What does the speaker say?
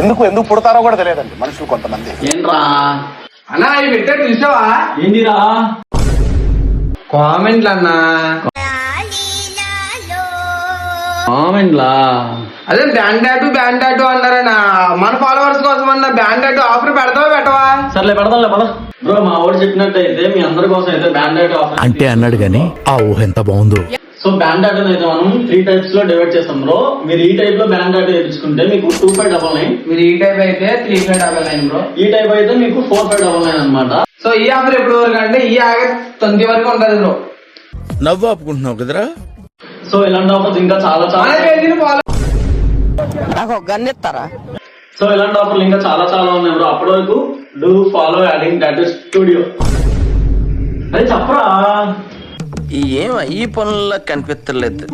ఎందుకు పుడతారో కూడా తెలియదండి మనుషులు కొంతమంది. ఏంట్రా అన్నా అవి పెట్టాడు చూసావా? ఏంటిరా కామెంట్లు అన్నా, కామెంట్లా? అదే బ్యాండ్ టాటూ అన్నారన్నా. మన ఫాలోవర్స్ కోసం అన్న బ్యాండ్ టాటూ ఆఫర్ పెడతావా పెట్టవా? సర్లే పెడతాంలే పద. బ్రో మా వాడు చెప్పినట్టయితే మీ అందరి కోసం అయితే బ్యాండ్ ఆఫర్ అంటే అన్నాడు గాని ఆ ఊహ ఎంత బాగుందో. సో బ్యాండ్ అయితే మనం 3 types లో డివైడ్ చేస్తాం బ్రో. మీరు ఈ టైప్ లో బ్యాండ్ వేయించుకుంటే మీకు 2599, మీరు ఈ టైప్ అయితే 3599 బ్రో. ఈ టైప్ అయితే మీకు 4599 అనమాట. సో ఈ ఆఫర్ ఎప్పుడు వరకు అంటే ఈ ఆగస్ట్ 20 వరకు ఉంటది బ్రో. నవ్వు ఆపుకుంటున్నావు కదరా. సో ఇలాంటి ఆఫర్స్ ఇంకా చాలా మన పేజీని ఫాలో. నాకు ఒక గన్ ఇస్తారా? సో ఇలాంటి ఆఫర్లు ఇంకా చాలా ఉన్నాయి బ్రో. అప్పటి వరకు do follow adding tattoo studio. అదే చెప్పరా ఈ పనుల్లో కనిపించలేదు.